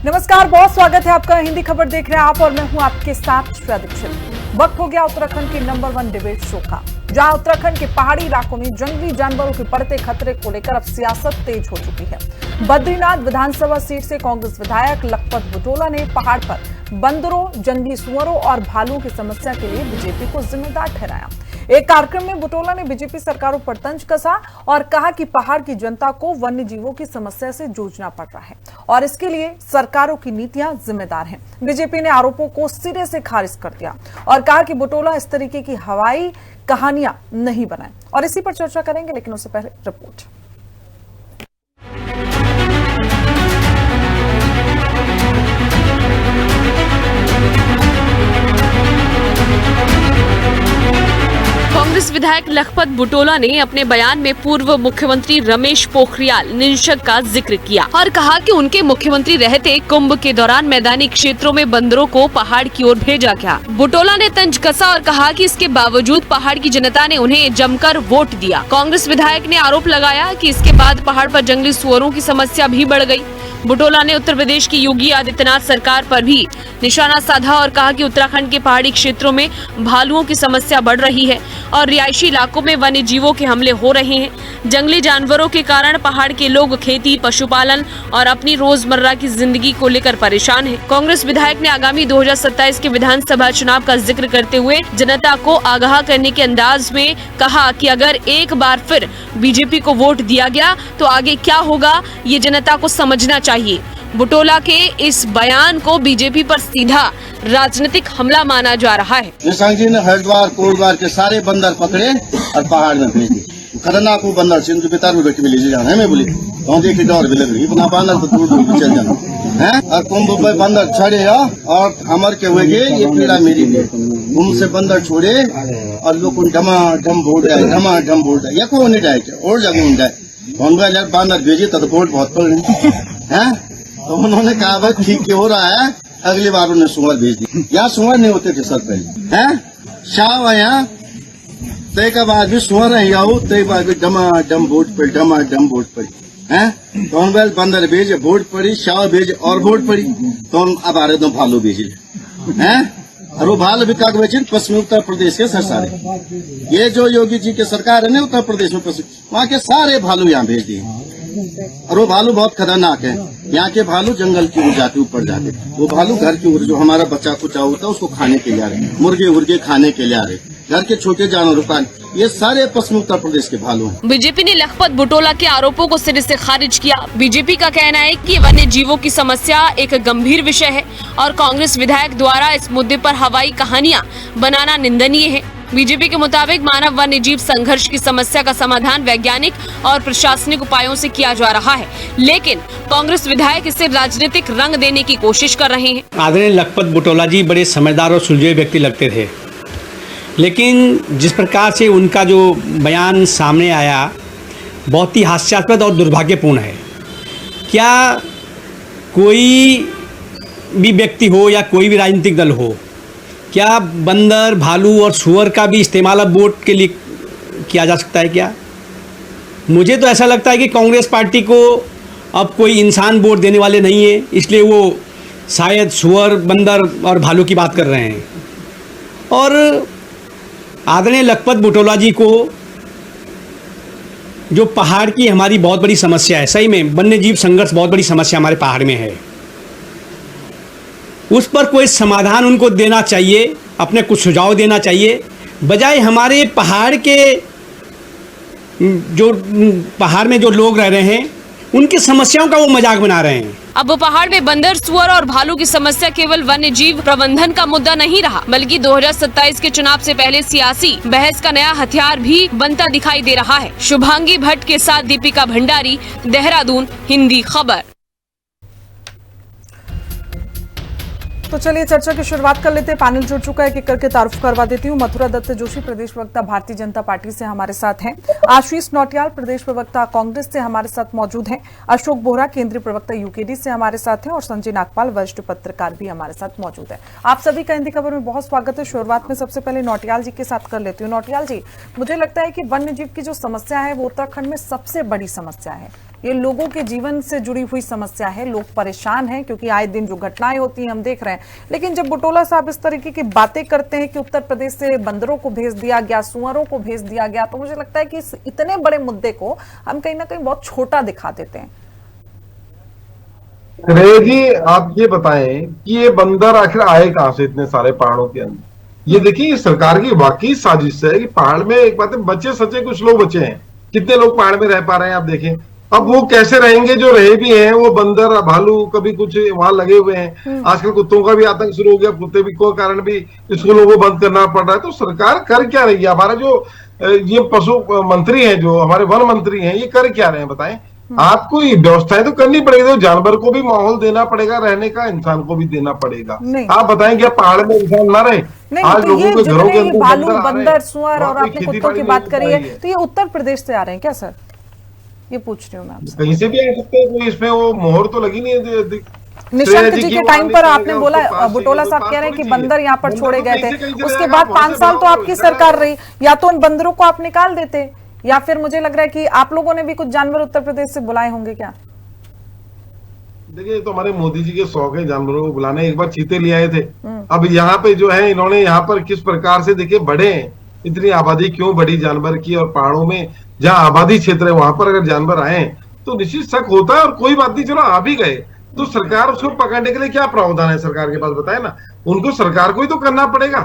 नमस्कार, बहुत स्वागत है आपका। हिंदी खबर देख रहे हैं आप और मैं हूं आपके साथ श्रेया दीक्षित। वक्त हो गया उत्तराखंड के नंबर 1 डिबेट शो का, जहां उत्तराखंड के पहाड़ी इलाकों में जंगली जानवरों के बढ़ते खतरे को लेकर अब सियासत तेज हो चुकी है। बद्रीनाथ विधानसभा सीट से कांग्रेस विधायक लखपत बुटोला ने पहाड़ पर बंदरों, जंगली सुअरों और भालुओं की समस्या के लिए बीजेपी को जिम्मेदार ठहराया। एक कार्यक्रम में बुटोला ने बीजेपी सरकारों पर तंज कसा और कहा कि पहाड़ की जनता को वन्य जीवों की समस्या से जूझना पड़ रहा है और इसके लिए सरकारों की नीतियां जिम्मेदार हैं। बीजेपी ने आरोपों को सिरे से खारिज कर दिया और कहा कि बुटोला इस तरीके की हवाई कहानियां नहीं बनाए, और इसी पर चर्चा करेंगे, लेकिन उससे पहले रिपोर्ट। कांग्रेस विधायक लखपत बुटोला ने अपने बयान में पूर्व मुख्यमंत्री रमेश पोखरियाल निशंक का जिक्र किया और कहा कि उनके मुख्यमंत्री रहते कुंभ के दौरान मैदानी क्षेत्रों में बंदरों को पहाड़ की ओर भेजा गया। बुटोला ने तंज कसा और कहा कि इसके बावजूद पहाड़ की जनता ने उन्हें जमकर वोट दिया। कांग्रेस विधायक ने आरोप लगाया कि इसके बाद पहाड़ पर जंगली सुअरों की समस्या भी बढ़ गई। बुटोला ने उत्तर प्रदेश की योगी आदित्यनाथ सरकार पर भी निशाना साधा और कहा कि उत्तराखंड के पहाड़ी क्षेत्रों में भालुओं की समस्या बढ़ रही है और रिहायशी इलाकों में वन्य जीवों के हमले हो रहे हैं। जंगली जानवरों के कारण पहाड़ के लोग खेती, पशुपालन और अपनी रोजमर्रा की जिंदगी को लेकर परेशान हैं। कांग्रेस विधायक ने आगामी 2027 के विधानसभा चुनाव का जिक्र करते हुए जनता को आगाह करने के अंदाज में कहा कि अगर एक बार फिर बीजेपी को वोट दिया गया तो आगे क्या होगा, ये जनता को समझना चाहिए। बुटोला के इस बयान को बीजेपी पर सीधा राजनीतिक हमला माना जा रहा है। निशंक जी ने हरिद्वार कोटद्वार के सारे बंदर पकड़े और पहाड़ में भेज दिए। खतरनाक वो बंदर सिंधु बितार में बैठ मिली जी जाना है। मैं बोली तो देखी डर भी लग रही अपना बंदर तो दूर दूर चल जाना है। और कुंभ में बंदर छड़े और हमर के हुए ये पीड़ा मेरी कुंभ से बंदर छोड़े और लोग ढमा ढम बोल रहा है, ढमा ढम बोल रहा है। या को नहीं जाए और जगह जाए बंदर भेजे तो वोट बहुत पड़ रहे हैं। तो उन्होंने कहा भाई ठीक हो रहा है, अगली बार उन्हें सुअर भेज दी। यहाँ सुअर नहीं होते थे सर पहले हैं। शाह यहाँ तय का बाद भी सुअर है आओ तय बाद भी डमा डम वोट पर डमा डम वोट पड़ी है। तो हम बंदर भेजे वोट पड़ी, शाह भेजे और वोट पड़ी। तो हम अब आ रहे तो भालू भेजे हैं। और वो भालू भी काग बेचे पश्चिमी उत्तर प्रदेश के सर सारे। ये जो योगी जी के सरकार है ना उत्तर प्रदेश में पश्चिम, वहाँ के सारे भालू यहाँ भेज दिए। और वो भालू बहुत खतरनाक है। यहाँ के भालू जंगल की ओर जाते, ऊपर जाते। वो भालू घर की ओर जो हमारा बच्चा कुचा होता है उसको खाने के लिए आ रहे, मुर्गे उर्गे खाने के लिए आ रहे, घर के छोटे जानवरों का, ये सारे पश्चिमी उत्तर प्रदेश के भालू हैं। बीजेपी ने लखपत बुटोला के आरोपों को सिरे से खारिज किया। बीजेपी का कहना है कि वन्य जीवों की समस्या एक गंभीर विषय है और कांग्रेस विधायक द्वारा इस मुद्दे पर हवाई कहानियां बनाना निंदनीय है। बीजेपी के मुताबिक मानव वन्य जीव संघर्ष की समस्या का समाधान वैज्ञानिक और प्रशासनिक उपायों से किया जा रहा है, लेकिन कांग्रेस विधायक इसे राजनीतिक रंग देने की कोशिश कर रहे हैं। आदरणीय लखपत बुटोला जी बड़े समझदार और सुलझे व्यक्ति लगते थे, लेकिन जिस प्रकार से उनका जो बयान सामने आया बहुत ही हास्यास्पद और दुर्भाग्यपूर्ण है। क्या कोई भी व्यक्ति हो या कोई भी राजनीतिक दल हो, क्या बंदर, भालू और सुअर का भी इस्तेमाल अब वोट के लिए किया जा सकता है क्या? मुझे तो ऐसा लगता है कि कांग्रेस पार्टी को अब कोई इंसान वोट देने वाले नहीं है, इसलिए वो शायद सुअर, बंदर और भालू की बात कर रहे हैं। और आदरणीय लखपत बुटोला जी को जो पहाड़ की हमारी बहुत बड़ी समस्या है, सही में वन्य जीव संघर्ष बहुत बड़ी समस्या हमारे पहाड़ में है, उस पर कोई समाधान उनको देना चाहिए, अपने कुछ सुझाव देना चाहिए, बजाय हमारे पहाड़ के जो पहाड़ में जो लोग रह रहे हैं उनकी समस्याओं का वो मजाक बना रहे हैं। अब पहाड़ में बंदर, सुअर और भालू की समस्या केवल वन्य जीव प्रबंधन का मुद्दा नहीं रहा, बल्कि 2027 के चुनाव से पहले सियासी बहस का नया हथियार भी बनता दिखाई दे रहा है। शुभांगी भट्ट के साथ दीपिका भंडारी, देहरादून, हिंदी खबर। तो चलिए चर्चा की शुरुआत कर लेते हैं। पैनल जुड़ चुका है, एक करके तारुफ करवा देती हूँ। मथुरा दत्त जोशी प्रदेश प्रवक्ता भारतीय जनता पार्टी से हमारे साथ हैं। आशीष नौटियाल प्रदेश प्रवक्ता कांग्रेस से हमारे साथ मौजूद हैं। अशोक बोहरा केंद्रीय प्रवक्ता यूकेडी से हमारे साथ हैं और संजय नागपाल वरिष्ठ पत्रकार भी हमारे साथ मौजूद है। आप सभी का हिंदी खबर में बहुत स्वागत है। शुरुआत में सबसे पहले नौटियाल जी के साथ कर लेती हूँ। नौटियाल जी, मुझे लगता है कि वन्य जीव की जो समस्या है वो उत्तराखंड में सबसे बड़ी समस्या है। ये लोगों के जीवन से जुड़ी हुई समस्या है। लोग परेशान हैं क्योंकि आए दिन जो घटनाएं होती हैं हम देख रहे हैं। लेकिन जब बुटोला साहब इस तरीके की बातें करते हैं कि उत्तर प्रदेश से बंदरों को भेज दिया गया, सुअरों को भेज दिया गया, तो मुझे लगता है कि इस इतने बड़े मुद्दे को हम कहीं ना कहीं बहुत छोटा दिखा देते हैं। श्रेय जी, आप ये बताएं कि ये बंदर आखिर आए कहां से इतने सारे पहाड़ों के अंदर? ये देखिए, ये सरकार की वाकई साजिश है कि पहाड़ में एक बात है, बचे सचे कुछ लोग बचे हैं। कितने लोग पहाड़ में रह पा रहे हैं आप देखें। अब वो कैसे रहेंगे जो रहे भी हैं, वो बंदर भालू कभी कुछ वहां लगे हुए हैं। आजकल कुत्तों का भी आतंक शुरू हो गया, कुत्ते भी को कारण भी स्कूलों को बंद करना पड़ रहा है। तो सरकार कर क्या रही है? हमारा जो ये पशु मंत्री है, जो हमारे वन मंत्री हैं, ये कर क्या रहे हैं बताएं? आपको ये व्यवस्थाएं तो करनी पड़ेगी, तो जानवर को भी माहौल देना पड़ेगा रहने का, इंसान को भी देना पड़ेगा। आप बताएं क्या पहाड़ में इंसान ना रहे? आज तो लोगों के घरों के अंदर भालू, बंदर, सुअर और आपने कुत्तों की बात करी है, तो ये उत्तर प्रदेश से आ रहे हैं क्या सर? ये पूछ रही हूँ मैं आपसे। कहीं से भी आ सकते हैं, कोई इसमें वो मोहर तो लगी नहीं है। निशंक जी के टाइम पर आपने बोला, बुटोला साहब कह रहे हैं कि बंदर यहाँ पर छोड़े गए थे, उसके बाद 5 साल तो आपकी सरकार रही, या तो उन बंदरों को आप निकाल देते, या फिर मुझे लग रहा है कि आप लोगों ने भी कुछ जानवर उत्तर प्रदेश से बुलाए होंगे क्या? देखिए, तो हमारे मोदी जी के शौक है जानवरों को बुलाने। एक बार चीते ले आए थे। अब यहाँ पे जो है, इन्होंने यहाँ पर किस प्रकार से देखिए बढ़े हैं, इतनी आबादी क्यों बढ़ी जानवर की, और पहाड़ों में जहाँ आबादी क्षेत्र है वहां पर अगर जानवर आए तो निश्चित शक होता है। और कोई बात नहीं, चलो आ भी गए तो सरकार उसको पकड़ने के लिए क्या प्रावधान है सरकार के पास, बताए ना। उनको सरकार को ही तो करना पड़ेगा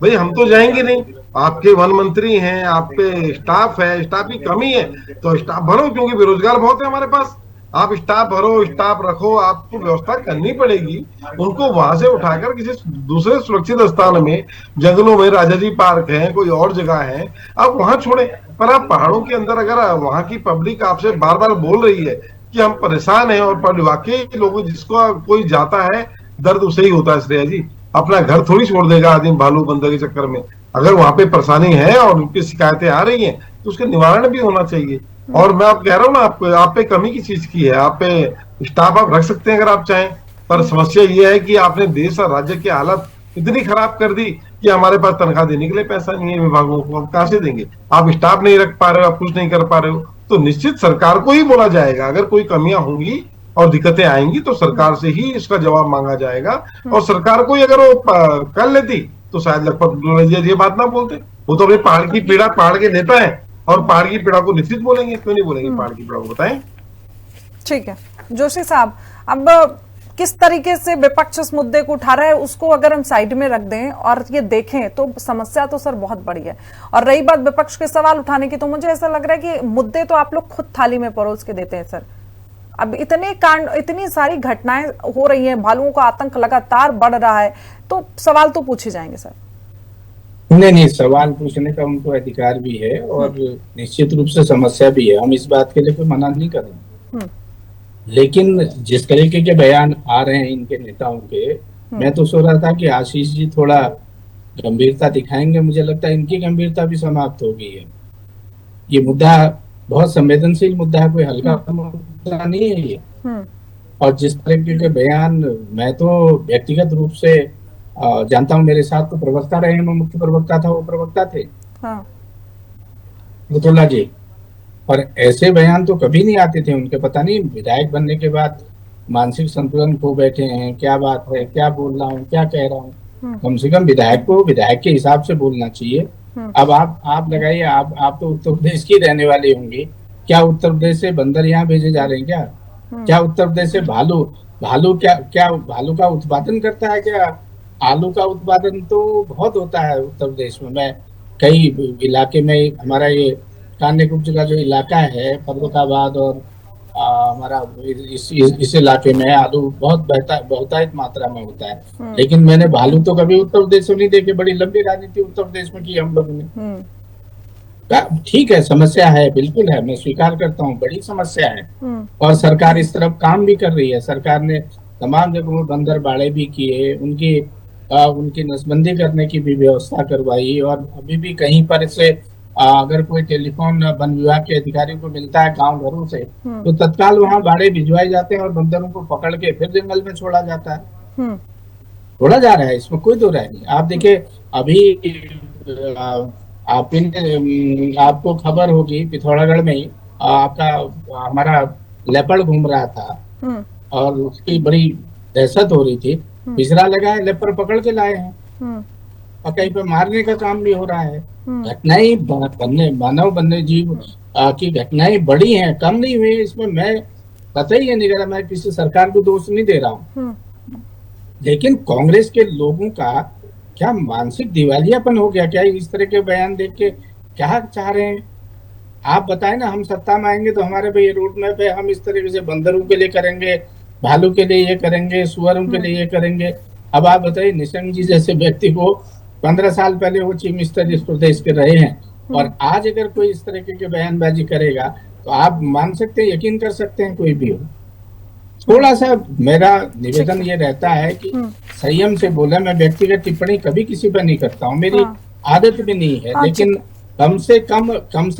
भाई, हम तो जाएंगे नहीं। आपके वन मंत्री हैं, आप पे स्टाफ है, स्टाफ की कमी है तो स्टाफ भरो, क्योंकि बेरोजगार बहुत है हमारे पास। आप स्टाफ भरो, स्टाफ रखो, आपको व्यवस्था करनी पड़ेगी। उनको वहां से उठाकर किसी दूसरे सुरक्षित स्थान में, जंगलों में, राजाजी पार्क है, कोई और जगह है, आप वहां छोड़े। पर आप पहाड़ों के अंदर अगर वहां की पब्लिक आपसे बार बार बोल रही है कि हम परेशान हैं, और वाकई लोगों जिसको कोई जाता है दर्द उसे ही होता है। श्रेया जी, अपना घर थोड़ी छोड़ देगा आदमी भालू बंदर के चक्कर में। अगर वहां पे परेशानी है और उनकी शिकायतें आ रही हैं तो उसका निवारण भी होना चाहिए। और मैं आप कह रहा हूँ ना, आपको आप पे कमी की चीज की है। आप पे स्टाफ आप रख सकते हैं अगर आप चाहें, पर समस्या ये है कि आपने देश और राज्य की हालत इतनी खराब कर दी कि हमारे पास तनख्वाह देने के लिए पैसा नहीं है विभागों को। आप कहां से देंगे? आप स्टाफ नहीं रख पा रहे हो, आप कुछ नहीं कर पा रहे हो, तो निश्चित सरकार को ही बोला जाएगा। अगर कोई कमियां होंगी और दिक्कतें आएंगी तो सरकार से ही इसका जवाब मांगा जाएगा। और सरकार को ही अगर वो कर लेती तो शायद लखपत ये बात ना बोलते। वो तो अपने पहाड़ की पीड़ा, पहाड़ के नेता है, और पहाड़ की पीड़ा को निश्चित बोलेंगे। क्यों नहीं बोलेंगे पहाड़ की पीड़ा को, बताएं। ठीक है जोशी साहब, अब किस तरीके से विपक्ष इस मुद्दे को उठा रहा है उसको अगर हम साइड में रख दें और ये देखें तो समस्या तो सर बहुत बड़ी है। और रही बात विपक्ष के सवाल उठाने की, तो मुझे ऐसा लग रहा है कि मुद्दे तो आप लोग खुद थाली में परोस के देते हैं सर। अब इतने कांड, इतनी सारी घटनाएं हो रही हैं, भालुओं का आतंक लगातार बढ़ रहा है, तो सवाल तो पूछे जाएंगे सर। नहीं, सवाल पूछने का उनको अधिकार भी है और निश्चित रूप से समस्या भी है। हम इस बात के लिए कोई मना नहीं कर रहे, लेकिन जिस तरीके के बयान आ रहे हैं इनके नेताओं के, मैं तो सोच रहा था कि आशीष जी थोड़ा गंभीरता दिखाएंगे। मुझे लगता है इनकी गंभीरता भी समाप्त हो गई है। ये मुद्दा बहुत संवेदनशील मुद्दा है, कोई हल्का मुद्दा नहीं है ये। और जिस तरीके के बयान, मैं तो व्यक्तिगत रूप से जानता हूँ, मेरे साथ तो प्रवक्ता रहे हैं, मैं मुख्य प्रवक्ता था, वो प्रवक्ता थे बुटोला जी, और ऐसे बयान तो कभी नहीं आते थे उनके। पता नहीं विधायक बनने के बाद मानसिक संतुलन खो बैठे हैं, क्या बात है, क्या बोल रहा हूँ, क्या कह रहा हूँ। कम से कम विधायक को विधायक के हिसाब से बोलना चाहिए। अब आप लगाइए, आप तो उत्तर प्रदेश की रहने वाली होंगी, क्या उत्तर प्रदेश से बंदर यहाँ भेजे जा रहे हैं क्या? क्या उत्तर प्रदेश से भालू क्या भालू का उत्पादन करता है क्या? आलू का उत्पादन तो बहुत होता है उत्तर प्रदेश में। मैं कई इलाके में, हमारा ये कान्यकुब्ज का जो इलाका है, फर्रुखाबाद और हमारा इस इलाके में आलू बहुत बहुतायत मात्रा में होता है, लेकिन मैंने भालू तो कभी उत्तर प्रदेश में नहीं देखे। बड़ी लंबी राजनीति उत्तर प्रदेश में की हम लोगों ने। ठीक है, समस्या है, बिल्कुल है, मैं स्वीकार करता हूँ, बड़ी समस्या है। और सरकार इस तरफ काम भी कर रही है। सरकार ने तमाम जगहों में बंदर बाड़े भी किए, उनकी नसबंदी करने की भी व्यवस्था करवाई। और अभी भी कहीं पर इससे अगर कोई टेलीफोन वन विभाग के अधिकारियों को मिलता है गांव घरों से, तो तत्काल वहां बाड़े भिजवाए जाते हैं और बंदरों को पकड़ के फिर जंगल में छोड़ा जाता है। छोड़ा जा रहा है, इसमें कोई दो राय नहीं। आप देखिए, अभी आपको खबर होगी, पिथौरागढ़ में ही हमारा लेपर्ड घूम रहा था और उसकी बड़ी दहशत हो रही थी, पिंजरा लगाए, लेपर्ड पकड़ के लाए हैं और कहीं पे मारने का काम भी हो रहा है। घटनाएं मानव वन्य जीव की घटनाएं बड़ी हैं, कम नहीं हुई। इसमें मैं कतई ये नहीं कह रहा, मैं किसी सरकार को दोष नहीं दे रहा हूँ, लेकिन कांग्रेस के लोगों का क्या मानसिक दिवालियापन हो गया क्या इस तरह के बयान देख के? क्या चाह रहे हैं आप बताएं ना। हम सत्ता में आएंगे तो हमारे पे ये रोड मैप है, हम इस तरीके से बंदरों के लिए करेंगे, भालू के लिए ये करेंगे, सुअरों के लिए ये करेंगे। अब आप बताइए, निशंक जी जैसे व्यक्ति को 15 साल पहले वो चीफ मिनिस्टर इस प्रदेश के रहे हैं और आज अगर कोई इस तरीके के बयानबाजी करेगा तो आप मान सकते हैं, यकीन कर सकते हैं कोई भी हो। थोड़ा सा मेरा निवेदन ये रहता है कि संयम से बोले। मैं व्यक्तिगत टिप्पणी कभी किसी पर नहीं करता हूँ, मेरी आदत भी नहीं है, लेकिन कम से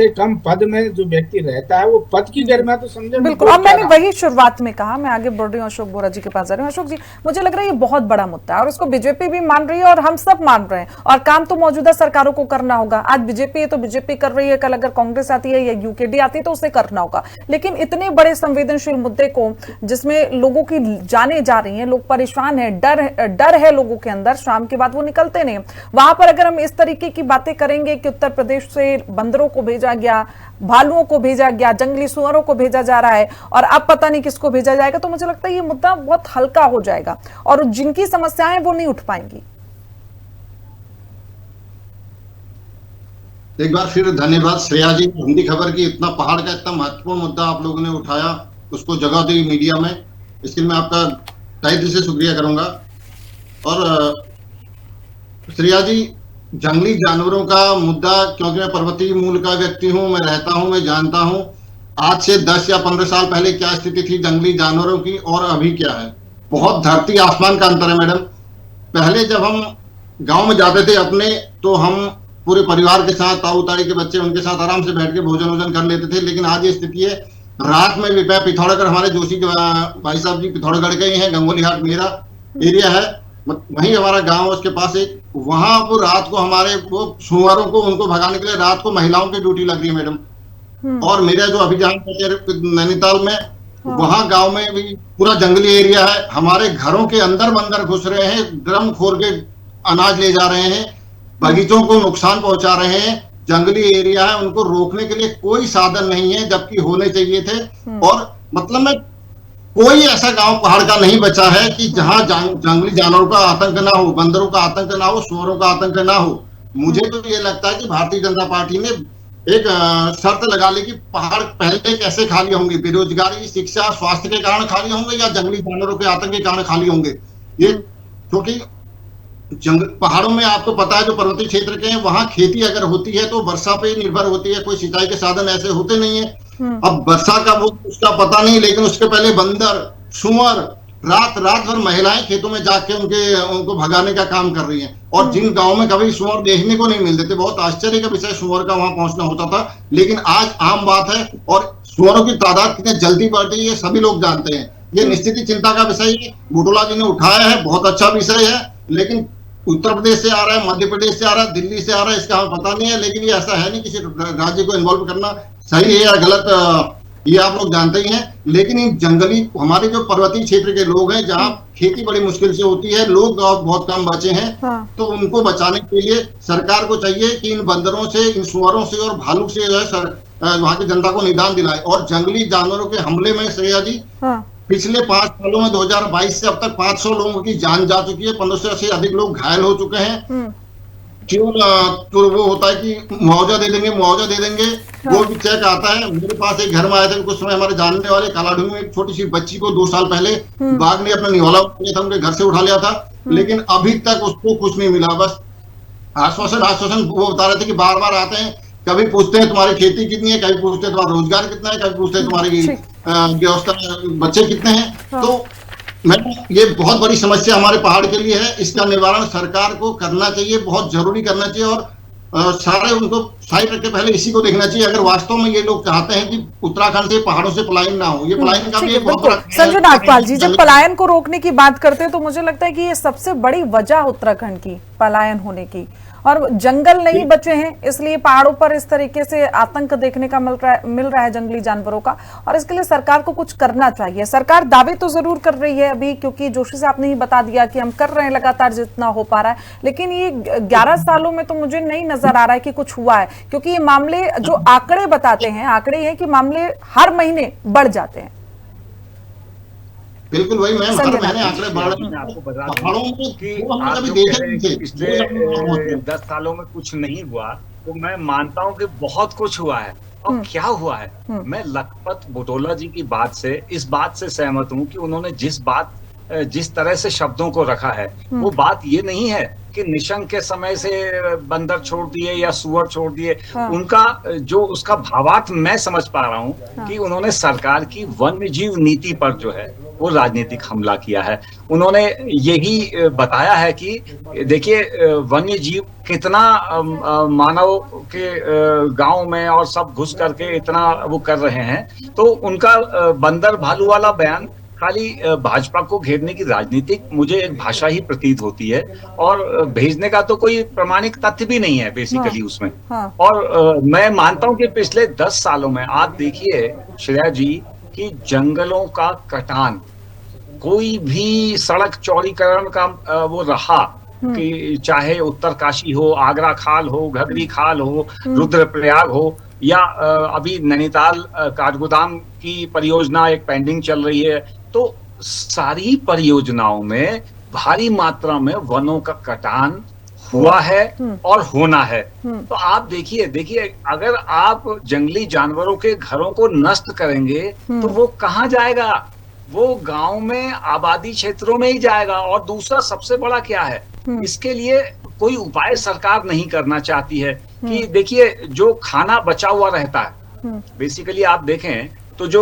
कम पद में जो व्यक्ति रहता है वो पद की गरिमा तो समझे। बिल्कुल, अब मैंने वही शुरुआत में कहा। मैं आगे बढ़ रही हूँ, अशोक बोरा जी के पास जा रही हूँ। अशोक जी, मुझे लग रहा है ये बहुत बड़ा मुद्दा है और इसको बीजेपी भी मान रही है और हम सब मान रहे हैं, और काम तो मौजूदा सरकारों को करना होगा। आज बीजेपी है तो बीजेपी कर रही है, कल अगर कांग्रेस आती है या यूकेडी आती है तो उसे करना होगा। लेकिन इतने बड़े संवेदनशील मुद्दे को, जिसमें लोगों की जाने जा रही है, लोग परेशान है, डर है लोगों के अंदर, शाम के बाद वो निकलते नहीं, वहां पर अगर हम इस तरीके की बातें करेंगे कि उत्तर प्रदेश से बंदरों को भेजा गया, भालुओं को भेजा गया, जंगली सुअरों को भेजा जा रहा है और अब पता नहीं किसको भेजा जाएगा, तो मुझे लगता है ये मुद्दा बहुत हल्का हो जाएगा और जिनकी समस्याएं वो नहीं उठ पाएंगी। एक बार फिर धन्यवाद श्रेया जी, हिंदी खबर की इतना पहाड़ का इतना महत्वपूर्ण मुद्दा आप लोगों ने उठाया, उसको जगह दी मीडिया में, इसके लिए मैं आपका तहे दिल से शुक्रिया करूंगा। और श्रेया जी, जंगली जानवरों का मुद्दा, क्योंकि मैं पर्वतीय मूल का व्यक्ति हूं, मैं रहता हूं, मैं जानता हूं आज से 10 या 15 साल पहले क्या स्थिति थी जंगली जानवरों की और अभी क्या है। बहुत धरती आसमान का अंतर है मैडम। पहले जब हम गांव में जाते थे अपने, तो हम पूरे परिवार के साथ, ताऊ ताई के बच्चे, उनके साथ आराम से बैठ के भोजन कर लेते थे। लेकिन आज ये स्थिति है, रात में भी पिथौरागढ़, हमारे जोशी भाई साहब जी पिथौरागढ़ गए हैं, गंगोली हाट मेरा एरिया है, वहीं हमारा गांव, उसके पास एक, वहां वो रात को हमारे वो सुअरों को, उनको भगाने के लिए रात को महिलाओं की ड्यूटी लग रही है मैडम। और मेरा जो अभियान नैनीताल में, वहां गांव में भी पूरा जंगली एरिया है, हमारे घरों के अंदर बंदर घुस रहे हैं, ड्रम खोल के अनाज ले जा रहे हैं, बगीचों को नुकसान पहुंचा रहे हैं। जंगली एरिया है, उनको रोकने के लिए कोई साधन नहीं है, जबकि होने चाहिए थे। और मतलब मैं, कोई ऐसा गांव पहाड़ का नहीं बचा है कि जहां जंगली जानवरों का आतंक ना हो, बंदरों का आतंक ना हो, सुअरों का आतंक ना हो। मुझे तो ये लगता है कि भारतीय जनता पार्टी ने एक शर्त लगा ली कि पहाड़ पहले कैसे खाली होंगे, बेरोजगारी, शिक्षा, स्वास्थ्य के कारण खाली होंगे या जंगली जानवरों के आतंक के कारण खाली होंगे। ये क्योंकि पहाड़ों में आपको पता है, जो पर्वतीय क्षेत्र के हैं, वहां खेती अगर होती है तो वर्षा पे निर्भर होती है, कोई सिंचाई के साधन ऐसे होते नहीं है। अब वर्षा का वो उसका पता नहीं, लेकिन उसके पहले बंदर, सुअर, रात भर महिलाएं खेतों में जाके उनको भगाने का काम कर रही हैं। और जिन गांवों में कभी सुअर देखने को नहीं मिलते थे, बहुत आश्चर्य का विषय सुअर का वहां पहुंचना होता था, लेकिन आज आम बात है। और सुअरों की तादाद कितनी जल्दी बढ़ रही है सभी लोग जानते हैं। ये निश्चित ही चिंता का विषय है, बुटोला जी ने उठाया है, बहुत अच्छा विषय है। लेकिन उत्तर प्रदेश से आ रहा है, मध्य प्रदेश से आ रहा है, दिल्ली से आ रहा है, इसका हमें पता नहीं है। लेकिन ये ऐसा है नहीं, किसी राज्य को इन्वॉल्व करना सही है या गलत, ये आप लोग जानते ही हैं। लेकिन इन जंगली, हमारे जो पर्वतीय क्षेत्र के लोग हैं, जहाँ खेती बड़ी मुश्किल से होती है, लोग बहुत कम बचे हैं, तो उनको बचाने के लिए सरकार को चाहिए कि इन बंदरों से, इन सुअरों से और भालू से जो है वहां की जनता को निदान दिलाए। और जंगली जानवरों के हमले में श्रेया जी, पिछले 5 सालों में 2022 से अब तक 500 लोगों की जान जा चुकी है, 1500 से अधिक लोग घायल हो चुके हैं। क्यों? तो वो होता है कि मुआवजा दे देंगे, वो भी चेक आता है। मेरे पास एक घर में आए थे कुछ समय, हमारे जानने वाले कालाढूंगी में एक छोटी सी बच्ची को 2 साल पहले बाघ ने अपना निवाला था, उनके घर से उठा लिया था, लेकिन अभी तक उसको कुछ नहीं मिला। बस आश्वासन वो बता रहे थे कि बार बार आते हैं, कभी पूछते हैं तुम्हारी खेती कितनी है, कभी पूछते हैं तुम्हारा रोजगार कितना है, कभी पूछते हैं तुम्हारी व्यवस्था, बच्चे कितने हैं। तो मैडम, ये बहुत बड़ी समस्या हमारे पहाड़ के लिए है। इसका निवारण सरकार को करना चाहिए, बहुत जरूरी करना चाहिए। और सारे उनको साइड रख के पहले इसी को देखना चाहिए, अगर वास्तव में ये लोग चाहते हैं कि उत्तराखंड से पहाड़ों से पलायन ना हो। ये पलायन का भी एक बहुत बड़ा संजय नागपाल जी, जब पलायन को रोकने की बात करते हैं तो मुझे लगता है कि ये सबसे बड़ी वजह उत्तराखंड की पलायन होने की, और जंगल नहीं बचे हैं, इसलिए पहाड़ों पर इस तरीके से आतंक देखने का मिल रहा है जंगली जानवरों का। और इसके लिए सरकार को कुछ करना चाहिए। सरकार दावे तो जरूर कर रही है अभी, क्योंकि जोशी साहब ने ही बता दिया कि हम कर रहे हैं लगातार जितना हो पा रहा है, लेकिन ये 11 सालों में तो मुझे नहीं नजर आ रहा है कि कुछ हुआ है, क्योंकि ये मामले जो आंकड़े बताते हैं, आंकड़े ये कि मामले हर महीने बढ़ जाते हैं। बिल्कुल वही मैम, हर महीने आंकड़े बढ़ रहे हैं। आपको बता पहाड़ों में कि वो हम आप कभी जो देखे कह रहे हैं कि नहीं थे। पिछले 10 सालों में कुछ नहीं हुआ, तो मैं मानता हूं कि बहुत कुछ हुआ है। और क्या हुआ है, मैं लखपत बुटोला जी की बात से इस बात से सहमत हूं कि उन्होंने जिस तरह से शब्दों को रखा है, वो बात ये नहीं है कि निशंक के समय से बंदर छोड़ दिए या सुअर छोड़ दिए। उनका जो उसका भावार्थ मैं समझ पा रहा हूं कि उन्होंने सरकार की वन्य जीव नीति पर जो है वो राजनीतिक हमला किया है। उन्होंने यही बताया है कि देखिए वन्य जीव कितना मानव के गांव में और सब घुस करके इतना वो कर रहे हैं। तो उनका बंदर भालू वाला बयान खाली भाजपा को घेरने की राजनीतिक मुझे एक भाषा ही प्रतीत होती है, और भेजने का तो कोई प्रमाणिक तथ्य भी नहीं है बेसिकली उसमें। और मैं मानता हूं कि पिछले 10 सालों में आप देखिए श्रेया जी कि जंगलों का कटान, कोई भी सड़क चौड़ीकरण का वो रहा कि चाहे उत्तरकाशी हो, आगरा खाल हो, घगरी खाल हो, रुद्रप्रयाग हो, या अभी नैनीताल काठगोदाम की परियोजना एक पेंडिंग चल रही है, तो सारी परियोजनाओं में भारी मात्रा में वनों का कटान हुआ है और होना है। तो आप देखिए अगर आप जंगली जानवरों के घरों को नष्ट करेंगे तो वो कहाँ जाएगा, वो गांव में आबादी क्षेत्रों में ही जाएगा। और दूसरा सबसे बड़ा क्या है, इसके लिए कोई उपाय सरकार नहीं करना चाहती है कि देखिए जो खाना बचा हुआ रहता है, बेसिकली आप देखें तो जो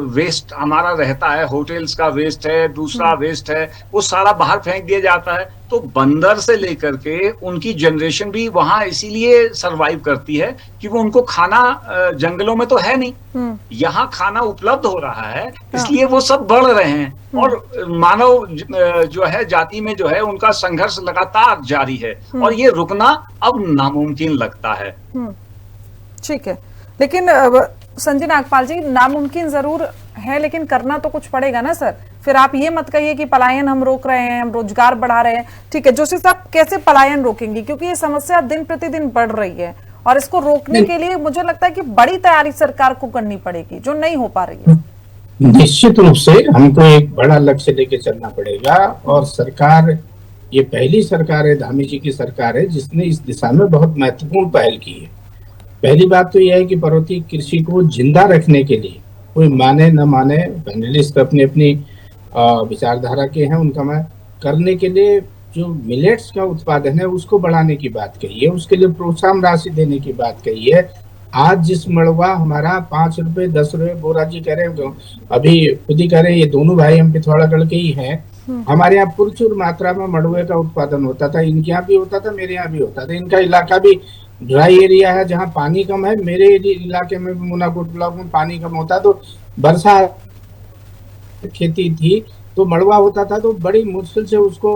वेस्ट हमारा रहता है, होटल्स का वेस्ट है, दूसरा वेस्ट है, वो सारा बाहर फेंक दिया जाता है। तो बंदर से लेकर के उनकी जनरेशन भी वहां इसीलिए सरवाइव करती है कि वो उनको खाना जंगलों में तो है नहीं, यहाँ खाना उपलब्ध हो रहा है, इसलिए वो सब बढ़ रहे हैं। और मानव जो है जाति में जो है उनका संघर्ष लगातार जारी है, और ये रुकना अब नामुमकिन लगता है। ठीक है, लेकिन संजय नागपाल जी, नामुमकिन जरूर है लेकिन करना तो कुछ पड़ेगा ना सर। फिर आप ये मत कहिए कि पलायन हम रोक रहे हैं, हम रोजगार बढ़ा रहे हैं। ठीक है, जोशी साहब कैसे पलायन रोकेंगे, क्योंकि ये समस्या दिन प्रतिदिन बढ़ रही है और इसको रोकने के लिए मुझे लगता है कि बड़ी तैयारी सरकार को करनी पड़ेगी, जो नहीं हो पा रही है। निश्चित रूप से हमको एक बड़ा लक्ष्य लेके चलना पड़ेगा, और सरकार, ये पहली सरकार है, धामी जी की सरकार है, जिसने इस दिशा में बहुत महत्वपूर्ण पहल की है। पहली बात तो यह है कि पर्वतीय कृषि को जिंदा रखने के लिए, कोई माने न माने, पैनलिस्ट अपनी अपनी विचारधारा के हैं, उनका मैं करने के लिए जो मिलेट्स का उत्पादन है उसको बढ़ाने की बात कही है, उसके लिए प्रोत्साहन राशि देने की बात कही है। आज जिस मड़ुआ हमारा 5 रुपए 10 रुपए, बोरा जी कह रहे हैं, अभी खुद ही कह रहे हैं, ये दोनों भाई हम पिथौरागढ़ के ही हैं, हमारे यहाँ प्रचुर मात्रा में मड़ुए का उत्पादन होता था। इनके यहाँ भी होता था, मेरे यहाँ भी होता था। इनका इलाका भी ड्राई एरिया है जहाँ पानी कम है। मेरे इलाके में मुनाकोट ब्लॉक में पानी कम होता, तो वर्षा खेती थी तो मड़ुआ होता था, तो बड़ी मुश्किल से उसको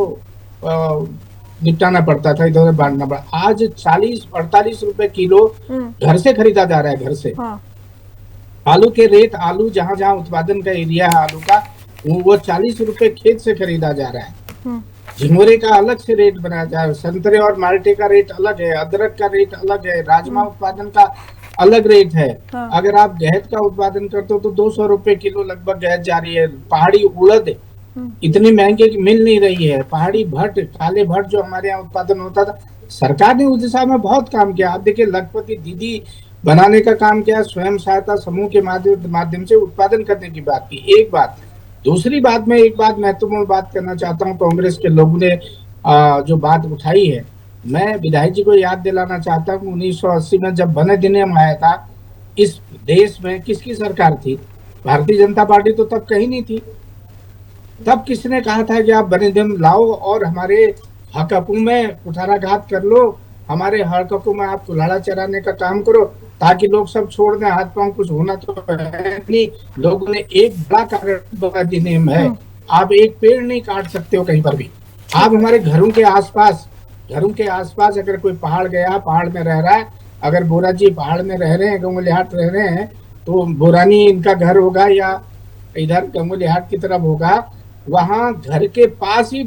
निपटाना पड़ता था, इधर बांटना पड़ा। आज 40-48 रुपए किलो घर से खरीदा जा रहा है, घर से। आलू के रेट, आलू जहाँ जहाँ उत्पादन का एरिया है आलू का, वो 40 रुपए खेत से खरीदा जा रहा है। झिंगुरे का अलग से रेट बनाया जाए, संतरे और माल्टे का रेट अलग है, अदरक का रेट अलग है, राजमा उत्पादन का अलग रेट है। अगर आप गहत का उत्पादन करते हो तो 200 रुपए किलो लगभग गहत जा रही है। पहाड़ी उड़द इतनी महंगी मिल नहीं रही है। पहाड़ी भट्ट, काले भट्ट जो हमारे यहाँ उत्पादन होता था, सरकार ने उस दिशा में बहुत काम किया। आप देखिए लखपति दीदी बनाने का काम किया, स्वयं सहायता समूह के माध्यम से उत्पादन करने की बात की। एक बात, दूसरी बात, मैं एक बात महत्वपूर्ण बात करना चाहता हूँ। कांग्रेस के लोगों ने जो बात उठाई है, मैं विधायक जी को याद दिलाना चाहता हूँ, 1980 में जब बने अधिनियम आया था, इस देश में किसकी सरकार थी? भारतीय जनता पार्टी तो तब कहीं नहीं थी। तब किसने कहा था कि आप बने अधिनियम लाओ और हमारे हकू में कुठाराघात कर लो, हमारे हकू में आप कुल्हाड़ा चराने का काम करो ताकि लोग सब छोड़ दें, हाथ पांव कुछ होना तो है नहीं। लोगों ने एक बड़ा कारण अधिनियम है, आप एक पेड़ नहीं काट सकते हो कहीं पर भी। आप हमारे घरों के आसपास घरों के आसपास अगर कोई पहाड़ गया, पहाड़ में रह रहा है, अगर बोरा जी पहाड़ में रह रहे हैं, गंगोलीहाट रह रहे हैं, तो बोरानी इनका घर होगा या इधर गंगोलीहाट की तरफ होगा, वहां घर के पास ही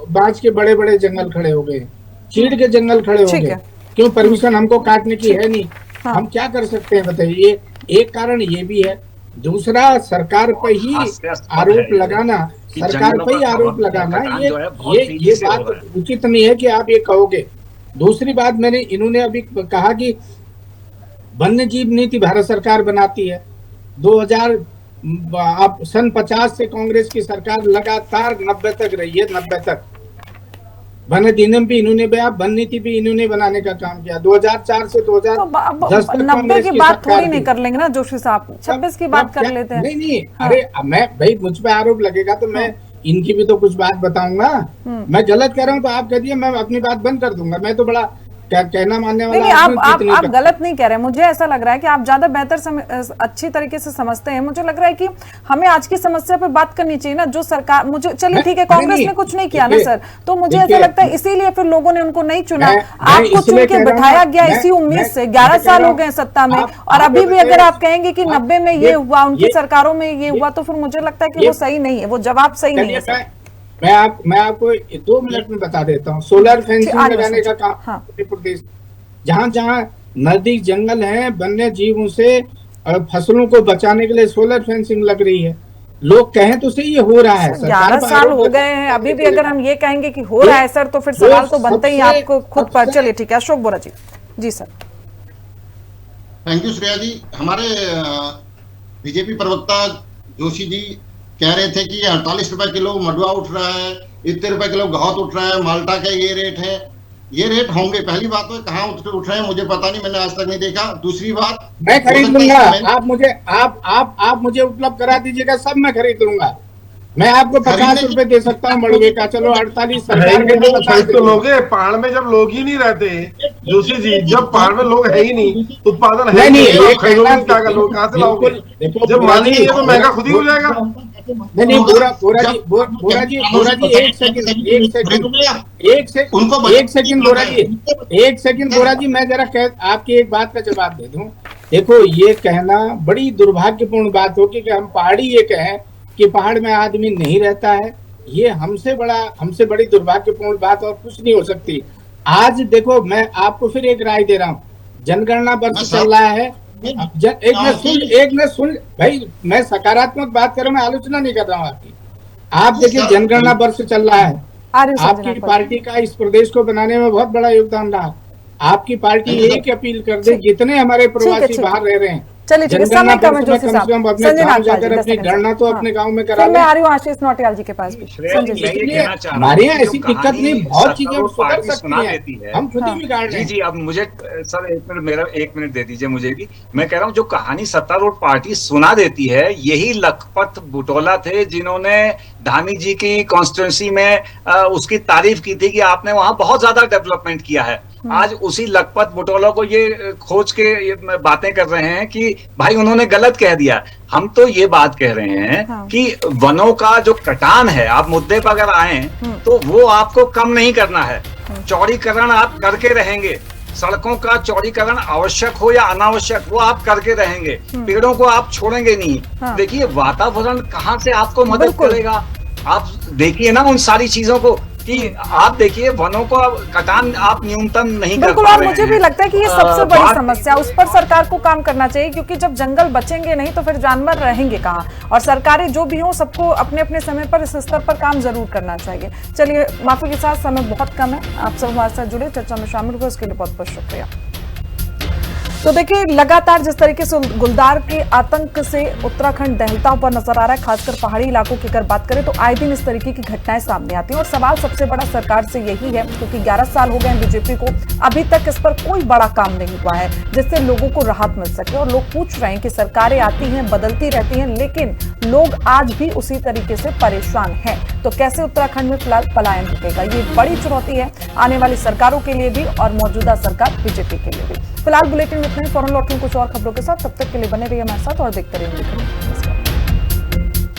बांस के बड़े बड़े जंगल खड़े हो गए, चीड़ के जंगल खड़े हो गए। क्यों? परमिशन हमको काटने की है नहीं। हाँ। हम क्या कर सकते हैं बताइए? एक कारण ये भी है। दूसरा, सरकार पर ही आरोप लगाना, सरकार पर ही आरोप लगाना, ये बात उचित नहीं है कि आप ये कहोगे। दूसरी बात, इन्होंने अभी कहा कि वन्य जीव नीति भारत सरकार बनाती है। 2000 सन 50 से कांग्रेस की सरकार लगातार 90 तक रही है, 90 तक वन्य अधिनियम भी इन्होंने वन नीति भी इन्होंने बनाने का काम किया। 2004 से 2010 तक 90 की बात थोड़ी नहीं कर लेंगे ना जोशी साहब, 26 की बात कर लेते हैं। नहीं, अरे मैं भाई मुझ पे आरोप लगेगा तो मैं इनकी भी तो कुछ बात बताऊंगा। मैं गलत कह रहा हूँ तो आप कह दिए, मैं अपनी बात बंद कर दूंगा। मैं तो बड़ा कहना मानने वाला। नहीं, आप गलत नहीं कह रहे। मुझे ऐसा लग रहा है कि आप ज्यादा बेहतर अच्छी तरीके से समझते हैं। मुझे लग रहा है कि हमें आज की समस्या पे बात करनी चाहिए ना। जो सरकार, मुझे चलिए ठीक है, कांग्रेस ने कुछ नहीं किया ना सर, तो मुझे ऐसा लगता है इसीलिए फिर लोगों ने उनको नहीं चुना। आपको चुन के बिठाया गया इसी उम्मीद से। 11 साल हो गए सत्ता में, और अभी भी अगर आप कहेंगे कि 90 में ये हुआ, उनकी सरकारों में ये हुआ, तो फिर मुझे लगता है कि वो सही नहीं है, वो जवाब सही नहीं है। मैं आपको 2 मिनट में बता देता हूँ। सोलर फेंसिंग लगाने का काम उत्तर प्रदेश, जहाँ जहाँ नदी जंगल है, वन्य जीवों से फसलों को बचाने के लिए सोलर फेंसिंग लग रही है। लोग कहें तो सही, ये हो रहा है। 11 साल हो गए हैं, अभी भी अगर हम ये कहेंगे कि हो रहा है सर, तो फिर सवाल तो बनता ही आपको खुद पर। चलिए ठीक है, अशोक बोरा जी। जी सर। थैंक यू श्रेया जी। हमारे बीजेपी प्रवक्ता जोशी जी कह रहे थे कि 48 रुपए किलो मडुआ उठ रहा है, इतने रुपए किलो घात उठ रहा है, माल्टा का ये रेट है। ये रेट होंगे, पहली बात तो कहाँ उठ रहे हैं मुझे पता नहीं, मैंने आज तक नहीं देखा। दूसरी बात, मैं खरीद लूंगा। आप मुझे उपलब्ध करा दीजिएगा, सब मैं खरीद लूंगा। मैं आपको 50 रुपए दे सकता हूँ मड़ुए का। चलो 48 सरकार के तो लोगे। पहाड़ में जब लोग ही नहीं रहते जोशी जी, जब पहाड़ में लोग है ही नहीं, उत्पादन है नहीं, लोग कहाँ से लाओगे? जब माल नहीं है तो महंगा खुद ही हो जाएगा। नहीं, बोरा जी एक सेकंड बोरा जी, मैं जरा आपकी एक बात का जवाब दे दूं। देखो, ये कहना बड़ी दुर्भाग्यपूर्ण बात होगी कि हम पहाड़ी ये कहें कि पहाड़ में आदमी नहीं रहता है। ये हमसे बड़ी दुर्भाग्यपूर्ण बात और कुछ नहीं हो सकती। आज देखो, मैं आपको फिर एक राय दे रहा हूँ। जनगणना वर्ष चल रहा है। एक ने सुन भाई, मैं सकारात्मक बात कर रहा हूँ, मैं आलोचना नहीं कर रहा हूँ आपकी। आप देखिए, जनगणना वर्ष चल रहा है। आपकी पार्टी का इस प्रदेश को बनाने में बहुत बड़ा योगदान रहा। आपकी पार्टी एक अपील कर दे, जितने हमारे प्रवासी बाहर रह रहे हैं, चलिए ठीक है, समय कम है जोशी साहब। संजय अपनी गणना तो अपने गांव में करा। मैं आ रही हूँ आशीष नौटियाल जी के पास भी। हमारे यहाँ ऐसी दिक्कत नहीं, बहुत चीजें सुधर सकती हैं, हम खुद ही बिगाड़ रहे हैं। जी, अब मुझे सर 1 मिनट दे दीजिए मुझे भी। मैं कह रहा हूँ, जो कहानी सत्तारूढ़ पार्टी सुना देती है, यही लखपत बुटोला थे जिन्होंने धामी जी की कॉन्स्टिट्यूंसी में उसकी तारीफ की थी कि आपने वहां बहुत ज्यादा डेवलपमेंट किया है। आज उसी लखपत बुटोला को ये खोज के ये बातें कर रहे हैं कि भाई उन्होंने गलत कह दिया। हम तो ये बात कह रहे हैं कि वनों का जो कटान है, आप मुद्दे पर अगर आए तो वो आपको कम नहीं करना है। चौड़ीकरण आप करके रहेंगे, सड़कों का चौड़ीकरण आवश्यक हो या अनावश्यक, वो आप करके रहेंगे। पेड़ों को आप छोड़ेंगे नहीं। देखिए, वातावरण कहाँ से आपको मदद करेगा? आप देखिए ना उन सारी चीजों को कि आप देखिए, वनों को कटान आप न्यूनतम नहीं कर पा रहे हैं। मुझे भी लगता है कि ये सबसे बड़ी समस्या, उस पर सरकार को काम करना चाहिए, क्योंकि जब जंगल बचेंगे नहीं तो फिर जानवर रहेंगे कहाँ। और सरकारें जो भी हो, सबको अपने अपने समय पर इस स्तर पर काम जरूर करना चाहिए। चलिए, माफी के साथ समय बहुत कम है। आप सब हमारे साथ जुड़े, चर्चा में शामिल हुए, उसके लिए बहुत बहुत शुक्रिया। तो देखिए, लगातार जिस तरीके से गुलदार के आतंक से उत्तराखंड दहलता हुआ नजर आ रहा है, खासकर पहाड़ी इलाकों की अगर बात करें तो आए दिन इस तरीके की घटनाएं सामने आती हैं। और सवाल सबसे बड़ा सरकार से यही है, क्योंकि 11 साल हो गए हैं बीजेपी को, अभी तक इस पर कोई बड़ा काम नहीं हुआ है जिससे लोगों को राहत मिल सके। और लोग पूछ रहे हैं कि सरकारें आती हैं, बदलती रहती हैं, लेकिन लोग आज भी उसी तरीके से परेशान हैं। तो कैसे उत्तराखंड में फिलहाल पलायन रुकेगा, ये बड़ी चुनौती है आने वाली सरकारों के लिए भी और मौजूदा सरकार बीजेपी के लिए भी। फिलहाल बुलेटिन में इतना ही। फौरन लौटूं कुछ और खबरों के साथ, तब तक के लिए बने रहिए हमारे साथ और देखते रहिए।